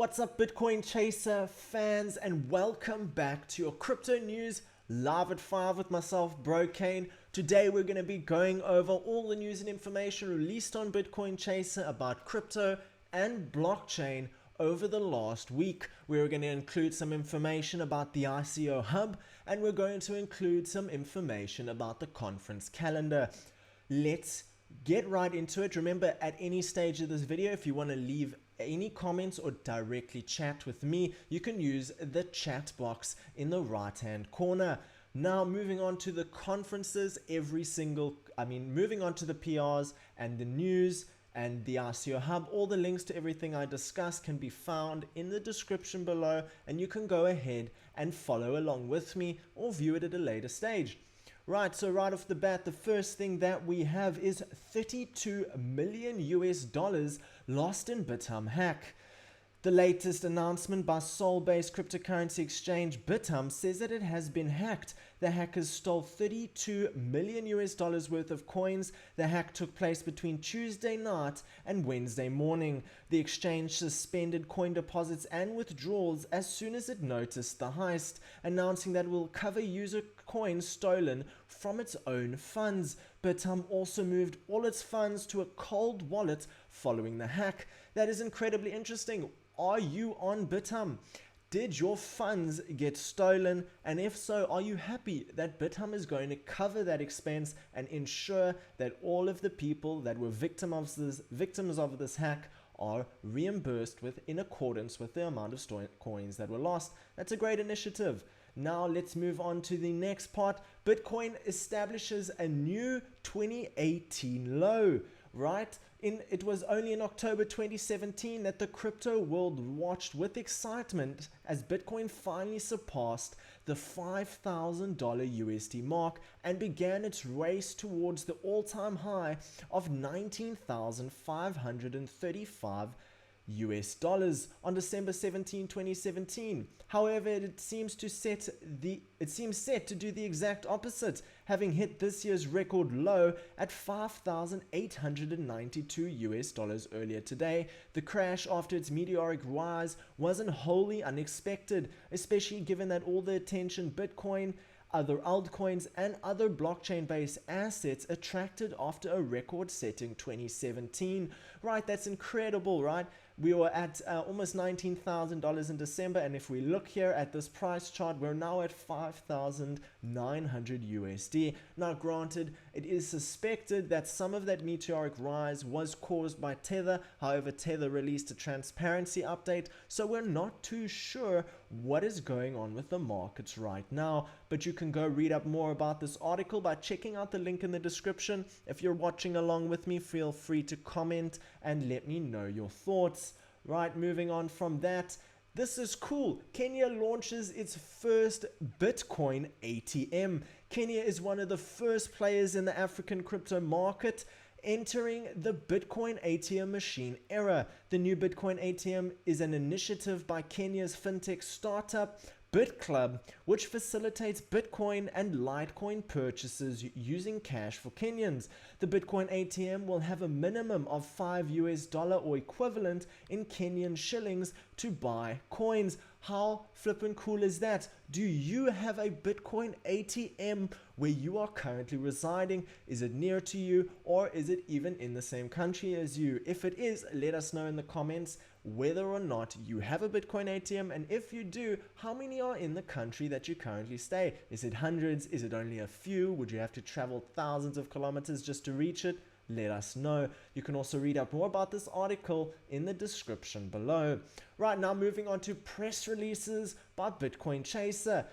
What's up, Bitcoin Chaser fans, and welcome back to your crypto news live at 5 with myself, BroKaine. Today we're going to be going over all the news and information released on Bitcoin Chaser about crypto and blockchain over the last week. We're going to include some information about the ICO Hub, and we're going to include some information about the conference calendar. Let's get right into it. Remember, at any stage of this video, if you want to leave any comments or directly chat with me, you can use the chat box in the right hand corner. Now moving on to the conferences, moving on to the PRs and the news and the ICO Hub. All the links to everything I discussed can be found in the description below, and you can go ahead and follow along with me or view it at a later stage. Right, so right off the bat, the first thing that we have is $32 million lost in Bithumb hack. The latest announcement by Seoul-based cryptocurrency exchange Bithumb says that it has been hacked. The hackers stole $32 million worth of coins. The hack took place between Tuesday night and Wednesday morning. The exchange suspended coin deposits and withdrawals as soon as it noticed the heist, announcing that it will cover user coins stolen from its own funds. Bithumb also moved all its funds to a cold wallet following the hack. That is incredibly interesting. Are you on Bithumb? Did your funds get stolen? And if so, are you happy that Bithumb is going to cover that expense and ensure that all of the people that were victims of this hack are reimbursed in accordance with the amount of coins that were lost? That's a great initiative. Now let's move on to the next part. Bitcoin establishes a new 2018 low. Right? It was only in October 2017 that the crypto world watched with excitement as Bitcoin finally surpassed the $5,000 USD mark and began its race towards the all-time high of $19,535 on December 17, 2017. However, it seems set to do the exact opposite, having hit this year's record low at $5,892 earlier today. The crash after its meteoric rise wasn't wholly unexpected, especially given that all the attention Bitcoin, other altcoins, and other blockchain-based assets attracted after a record-setting 2017. Right, that's incredible, right? We were at almost $19,000 in December, and if we look here at this price chart, we're now at $5,900 USD. Now, granted, it is suspected that some of that meteoric rise was caused by Tether. However, Tether released a transparency update, so we're not too sure what is going on with the markets right now. But you can go read up more about this article by checking out the link in the description. If you're watching along with me, feel free to comment and let me know your thoughts. Right, moving on from that, this is cool. Kenya launches its first Bitcoin ATM. Kenya is one of the first players in the African crypto market entering the Bitcoin ATM machine era. The new Bitcoin ATM is an initiative by Kenya's fintech startup BitClub, which facilitates Bitcoin and Litecoin purchases using cash for Kenyans. The Bitcoin ATM will have a minimum of $5 or equivalent in Kenyan shillings to buy coins. How flippin' cool is that? Do you have a Bitcoin ATM where you are currently residing? Is it near to you, or is it even in the same country as you? If it is, let us know in the comments whether or not you have a Bitcoin ATM, and if you do, how many are in the country that you currently stay? Is it hundreds? Is it only a few? Would you have to travel thousands of kilometers just to reach it? Let us know. You can also read up more about this article in the description below. Right, now moving on to press releases by Bitcoin Chaser.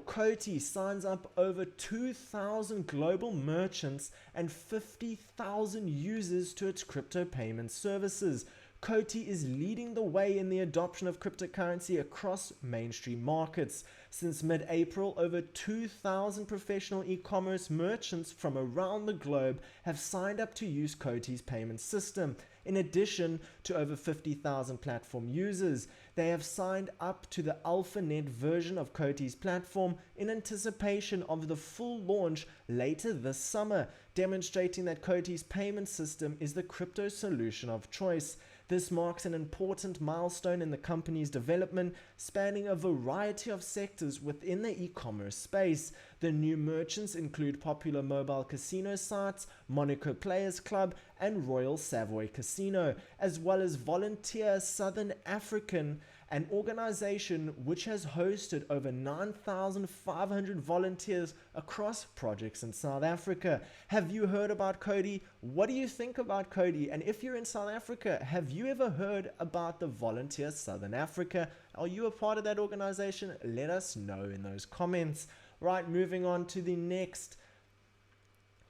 COTI signs up over 2,000 global merchants and 50,000 users to its crypto payment services. COTI is leading the way in the adoption of cryptocurrency across mainstream markets. Since mid-April, over 2,000 professional e-commerce merchants from around the globe have signed up to use COTI's payment system. In addition to over 50,000 platform users, they have signed up to the AlphaNet version of COTI's platform in anticipation of the full launch later this summer, demonstrating that COTI's payment system is the crypto solution of choice. This marks an important milestone in the company's development, spanning a variety of sectors within the e-commerce space. The new merchants include popular mobile casino sites, Monaco Players Club, and Royal Savoy Casino, as well as Volunteer Southern African, an organization which has hosted over 9,500 volunteers across projects in South Africa. Have you heard about Cody? What do you think about Cody? And if you're in South Africa, have you ever heard about the Volunteer Southern Africa? Are you a part of that organization? Let us know in those comments. Right, moving on to the next.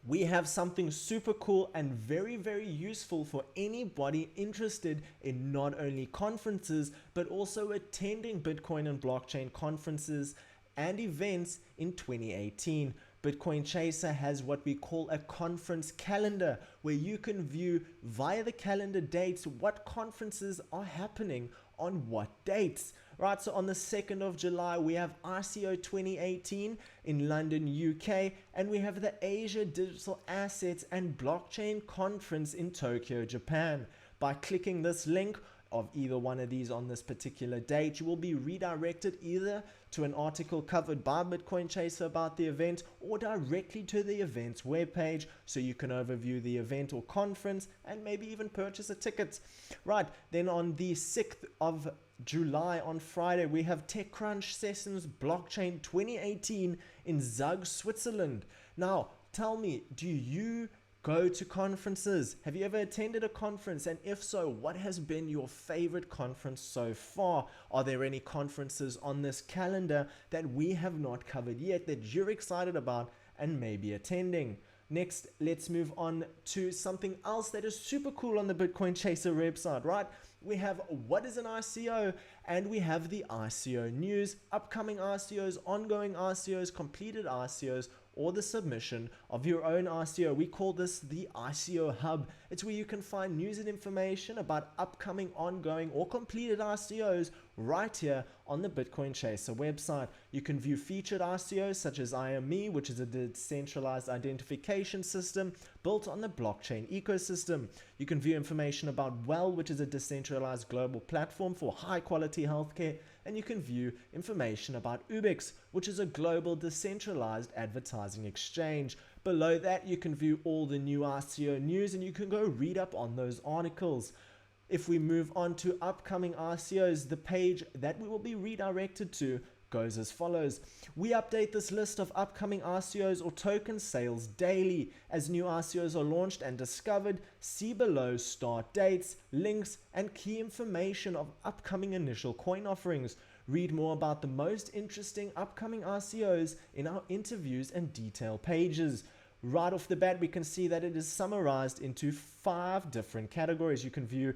We have something super cool and very, very useful for anybody interested in not only conferences, but also attending Bitcoin and blockchain conferences and events in 2018. Bitcoin Chaser has what we call a conference calendar, where you can view via the calendar dates what conferences are happening on what dates. Right, so on the 2nd of July, we have ICO 2018 in London, UK, and we have the Asia Digital Assets and Blockchain Conference in Tokyo, Japan. By clicking this link of either one of these on this particular date, you will be redirected either to an article covered by Bitcoin Chaser about the event or directly to the event's webpage, so you can overview the event or conference and maybe even purchase a ticket. Right, then on the 6th of July, on Friday, we have TechCrunch Sessions Blockchain 2018 in Zug, Switzerland. Now, tell me, do you go to conferences? Have you ever attended a conference? And if so, what has been your favorite conference so far? Are there any conferences on this calendar that we have not covered yet that you're excited about and maybe attending? Next, let's move on to something else that is super cool on the Bitcoin Chaser website, right? We have what is an ICO, and we have the ICO news, upcoming ICOs, ongoing ICOs, completed ICOs, or the submission of your own ICO. We call this the ICO Hub. It's where you can find news and information about upcoming, ongoing, or completed ICOs right here on the Bitcoin Chaser website. You can view featured ICOs such as IME, which is a decentralized identification system built on the blockchain ecosystem. You can view information about Well, which is a decentralized global platform for high quality healthcare. And you can view information about Ubix, which is a global decentralized advertising exchange. Below that, you can view all the new ICO news and you can go read up on those articles. If we move on to upcoming ICOs, the page that we will be redirected to goes as follows. We update this list of upcoming ICOs or token sales daily. As new ICOs are launched and discovered, see below start dates, links, and key information of upcoming initial coin offerings. Read more about the most interesting upcoming ICOs in our interviews and detail pages. Right off the bat, we can see that it is summarized into 5 different categories. You can view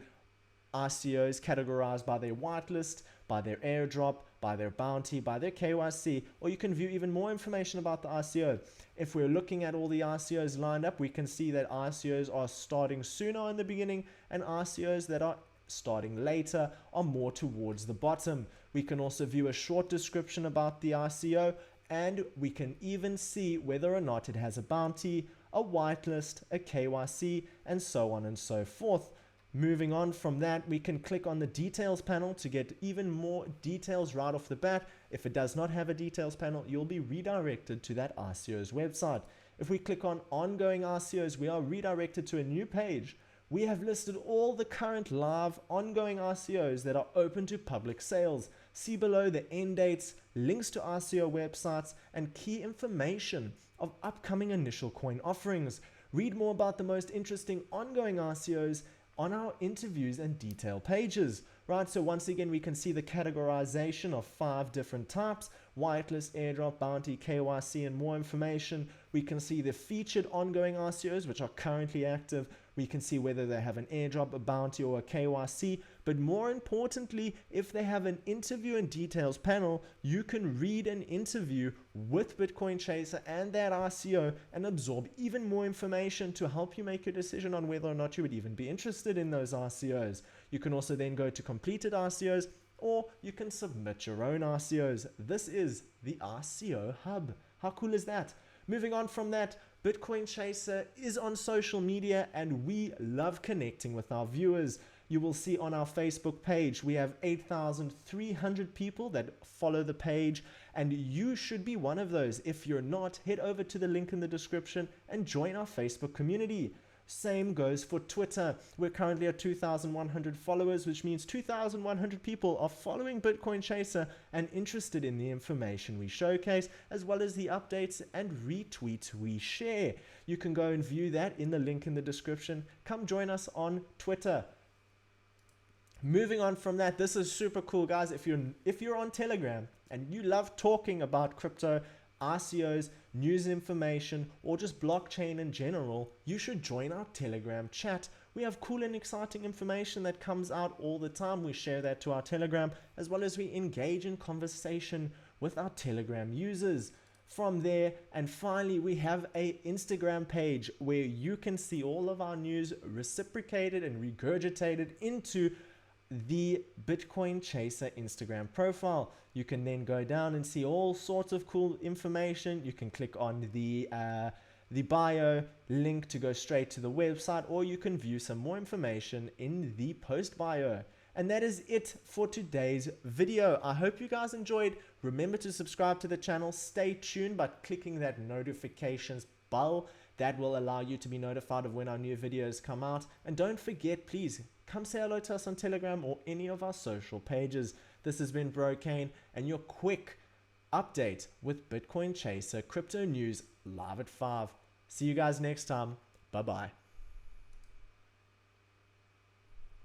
ICOs categorized by their whitelist, by their airdrop, by their bounty, by their KYC, or you can view even more information about the ICO. If we're looking at all the ICOs lined up, we can see that ICOs are starting sooner in the beginning and ICOs that are starting later are more towards the bottom. We can also view a short description about the ICO, and we can even see whether or not it has a bounty, a whitelist, a KYC, and so on and so forth. Moving on from that, we can click on the details panel to get even more details right off the bat. If it does not have a details panel, you'll be redirected to that ICO's website. If we click on ongoing ICOs, we are redirected to a new page. We have listed all the current live ongoing ICOs that are open to public sales. See below the end dates, links to ICO websites, and key information of upcoming initial coin offerings. Read more about the most interesting ongoing ICOs on our interviews and detail pages. Right, so once again, we can see the categorization of 5 different types: whitelist, airdrop, bounty, KYC, and more information. We can see the featured ongoing ICOs, which are currently active. We can see whether they have an airdrop, a bounty, or a KYC. But more importantly, if they have an interview and details panel, you can read an interview with Bitcoin Chaser and that ICO and absorb even more information to help you make your decision on whether or not you would even be interested in those ICOs. You can also then go to completed ICOs, or you can submit your own ICOs. This is the ICO Hub. How cool is that? Moving on from that, Bitcoin Chaser is on social media and we love connecting with our viewers. You will see on our Facebook page, we have 8,300 people that follow the page, and you should be one of those. If you're not, head over to the link in the description and join our Facebook community. Same goes for Twitter. We're currently at 2,100 followers, which means 2,100 people are following Bitcoin Chaser and interested in the information we showcase, as well as the updates and retweets we share. You can go and view that in the link in the description. Come join us on Twitter. Moving on from that, this is super cool, guys. If you're on Telegram and you love talking about crypto, ICOs, news information, or just blockchain in general, you should join our Telegram chat. We have cool and exciting information that comes out all the time. We share that to our Telegram, as well as we engage in conversation with our Telegram users. From there, and finally, we have a Instagram page where you can see all of our news reciprocated and regurgitated into the Bitcoin Chaser Instagram profile. You can then go down and see all sorts of cool information. You can click on the bio link to go straight to the website, or you can view some more information in the post bio. And that is it for today's video. I hope you guys enjoyed. Remember to subscribe to the channel. Stay tuned by clicking that notifications bell. That will allow you to be notified of when our new videos come out. And don't forget, please, come say hello to us on Telegram or any of our social pages. This has been BroKaine, and your quick update with Bitcoin Chaser Crypto News live at 5. See you guys next time. Bye-bye.